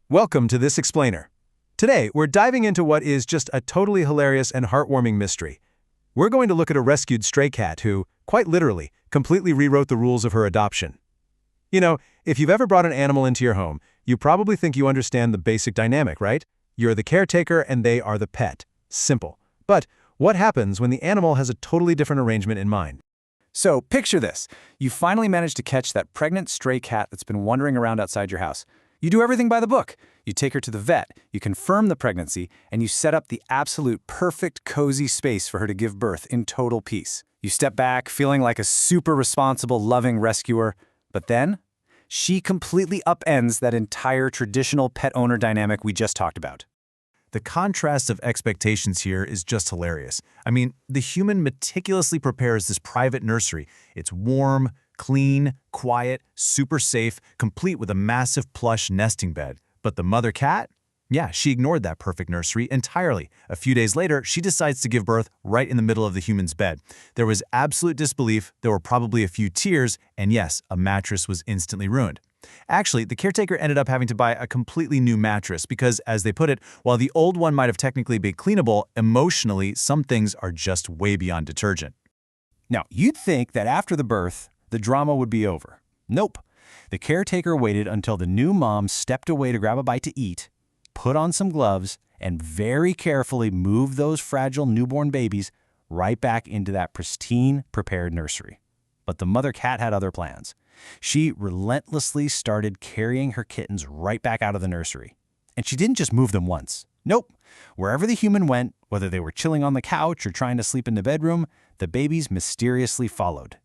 Welcome to This Explainer. Today, we're diving into what is just a totally hilarious and heartwarming mystery. We're going to look at a rescued stray cat who, quite literally, completely rewrote the rules of her adoption. You know, if you've ever brought an animal into your home, you probably think you understand the basic dynamic, right? You're the caretaker and they are the pet. Simple. But what happens when the animal has a totally different arrangement in mind? So, picture this. You finally managed to catch that pregnant stray cat that's been wandering around outside your house. You do everything by the book. You take her to the vet, you confirm the pregnancy, and you set up the absolute perfect, cozy space for her to give birth in total peace. You step back, feeling like a super responsible, loving rescuer. But then, she completely upends that entire traditional pet owner dynamic we just talked about. The contrast of expectations here is just hilarious. I mean, the human meticulously prepares this private nursery. It's warm, clean, quiet, super safe, complete with a massive plush nesting bed. But the mother cat? Yeah, she ignored that perfect nursery entirely. A few days later, she decides to give birth right in the middle of the human's bed. There was absolute disbelief, there were probably a few tears, and yes, a mattress was instantly ruined. Actually, the caretaker ended up having to buy a completely new mattress because, as they put it, while the old one might have technically been cleanable, emotionally, some things are just way beyond detergent. Now, you'd think that after the birth, the drama would be over. Nope. The caretaker waited until the new mom stepped away to grab a bite to eat, put on some gloves, and very carefully moved those fragile newborn babies right back into that pristine, prepared nursery. But the mother cat had other plans. She relentlessly started carrying her kittens right back out of the nursery. And she didn't just move them once. Nope. Wherever the human went, whether they were chilling on the couch or trying to sleep in the bedroom, the babies mysteriously followed.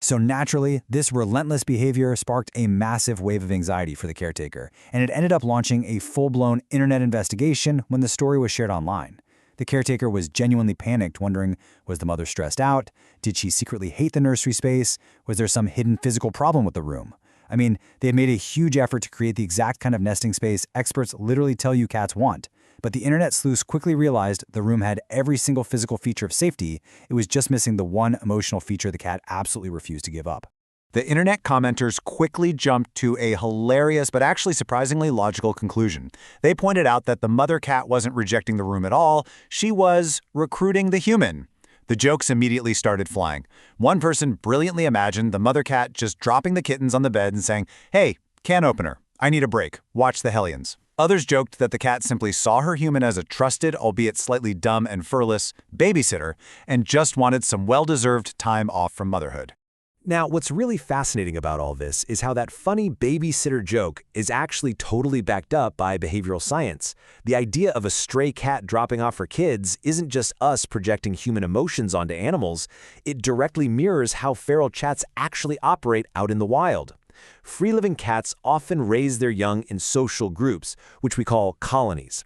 So naturally, this relentless behavior sparked a massive wave of anxiety for the caretaker, and it ended up launching a full-blown internet investigation when the story was shared online. The caretaker was genuinely panicked, wondering, was the mother stressed out? Did she secretly hate the nursery space? Was there some hidden physical problem with the room? I mean, they had made a huge effort to create the exact kind of nesting space experts literally tell you cats want. But the internet sleuths quickly realized the room had every single physical feature of safety. It was just missing the one emotional feature the cat absolutely refused to give up. The internet commenters quickly jumped to a hilarious but actually surprisingly logical conclusion. They pointed out that the mother cat wasn't rejecting the room at all, she was recruiting the human. The jokes immediately started flying. One person brilliantly imagined the mother cat just dropping the kittens on the bed and saying, "Hey, can opener, I need a break, watch the Hellions." Others joked that the cat simply saw her human as a trusted, albeit slightly dumb and furless, babysitter and just wanted some well-deserved time off from motherhood. Now, what's really fascinating about all this is how that funny babysitter joke is actually totally backed up by behavioral science. The idea of a stray cat dropping off her kids isn't just us projecting human emotions onto animals, it directly mirrors how feral chats actually operate out in the wild. Free-living cats often raise their young in social groups, which we call colonies.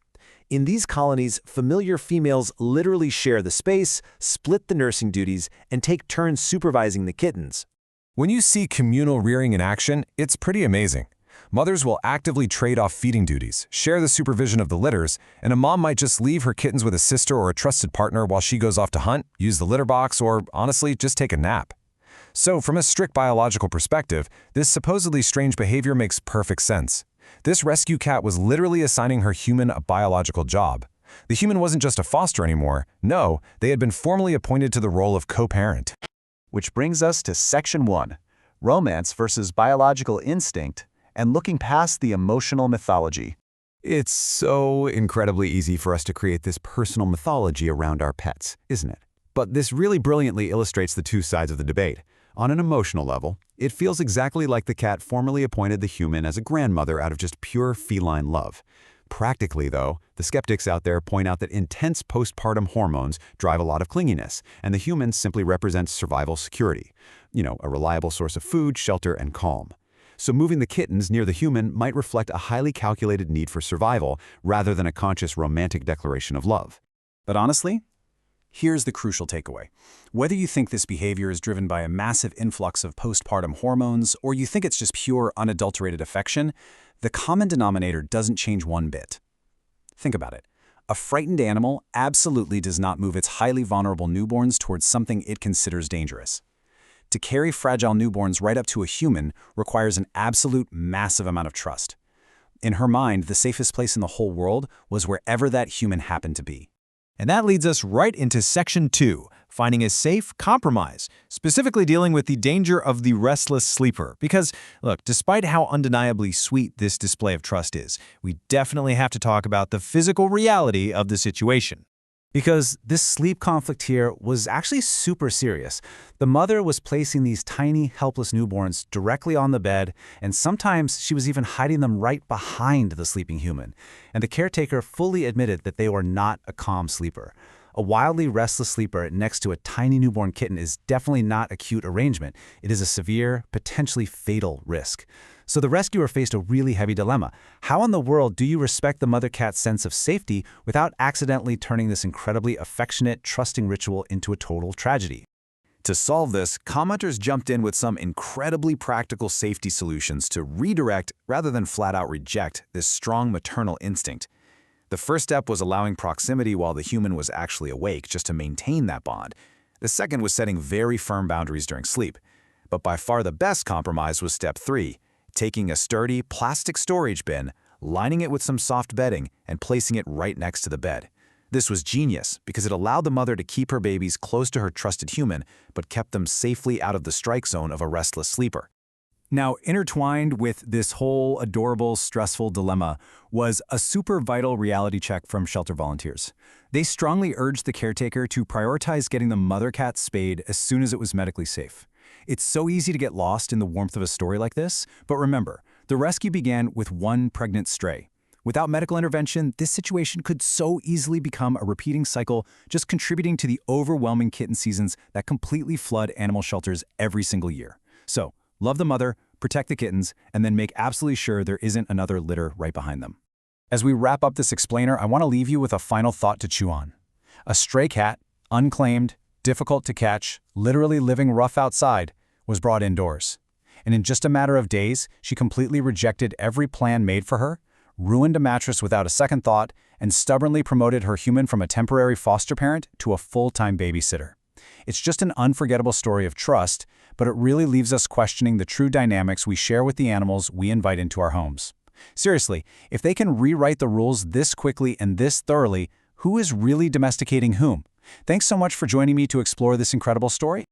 In these colonies, familiar females literally share the space, split the nursing duties, and take turns supervising the kittens. When you see communal rearing in action, it's pretty amazing. Mothers will actively trade off feeding duties, share the supervision of the litters, and a mom might just leave her kittens with a sister or a trusted partner while she goes off to hunt, use the litter box, or honestly, just take a nap. So, from a strict biological perspective, this supposedly strange behavior makes perfect sense. This rescue cat was literally assigning her human a biological job. The human wasn't just a foster anymore. No, they had been formally appointed to the role of co-parent. Which brings us to Section 1, Romance versus Biological Instinct and Looking Past the Emotional Mythology. It's so incredibly easy for us to create this personal mythology around our pets, isn't it? But this really brilliantly illustrates the two sides of the debate. On an emotional level, it feels exactly like the cat formally appointed the human as a grandmother out of just pure feline love. Practically, though, the skeptics out there point out that intense postpartum hormones drive a lot of clinginess, and the human simply represents survival security. You know, a reliable source of food, shelter, and calm. So moving the kittens near the human might reflect a highly calculated need for survival rather than a conscious romantic declaration of love. But honestly, here's the crucial takeaway. Whether you think this behavior is driven by a massive influx of postpartum hormones or you think it's just pure, unadulterated affection, the common denominator doesn't change one bit. Think about it. A frightened animal absolutely does not move its highly vulnerable newborns towards something it considers dangerous. To carry fragile newborns right up to a human requires an absolute massive amount of trust. In her mind, the safest place in the whole world was wherever that human happened to be. And that leads us right into Section 2, finding a safe compromise, specifically dealing with the danger of the restless sleeper. Because, look, despite how undeniably sweet this display of trust is, we definitely have to talk about the physical reality of the situation. Because this sleep conflict here was actually super serious. The mother was placing these tiny, helpless newborns directly on the bed, and sometimes she was even hiding them right behind the sleeping human. And the caretaker fully admitted that they were not a calm sleeper. A wildly restless sleeper next to a tiny newborn kitten is definitely not a cute arrangement. It is a severe, potentially fatal risk. So the rescuer faced a really heavy dilemma. How in the world do you respect the mother cat's sense of safety without accidentally turning this incredibly affectionate, trusting ritual into a total tragedy? To solve this, commenters jumped in with some incredibly practical safety solutions to redirect rather than flat-out reject this strong maternal instinct. The first step was allowing proximity while the human was actually awake just to maintain that bond. The second was setting very firm boundaries during sleep. But by far the best compromise was step 3, taking a sturdy plastic storage bin, lining it with some soft bedding, and placing it right next to the bed. This was genius because it allowed the mother to keep her babies close to her trusted human, but kept them safely out of the strike zone of a restless sleeper. Now, intertwined with this whole adorable, stressful dilemma was a super vital reality check from shelter volunteers. They strongly urged the caretaker to prioritize getting the mother cat spayed as soon as it was medically safe. It's so easy to get lost in the warmth of a story like this, but remember, the rescue began with one pregnant stray. Without medical intervention, this situation could so easily become a repeating cycle, just contributing to the overwhelming kitten seasons that completely flood animal shelters every single year. So, love the mother, protect the kittens, and then make absolutely sure there isn't another litter right behind them. As we wrap up this explainer, I want to leave you with a final thought to chew on. A stray cat, unclaimed, difficult to catch, literally living rough outside, was brought indoors. And in just a matter of days, she completely rejected every plan made for her, ruined a mattress without a second thought, and stubbornly promoted her human from a temporary foster parent to a full-time babysitter. It's just an unforgettable story of trust, but it really leaves us questioning the true dynamics we share with the animals we invite into our homes. Seriously, if they can rewrite the rules this quickly and this thoroughly, who is really domesticating whom? Thanks so much for joining me to explore this incredible story.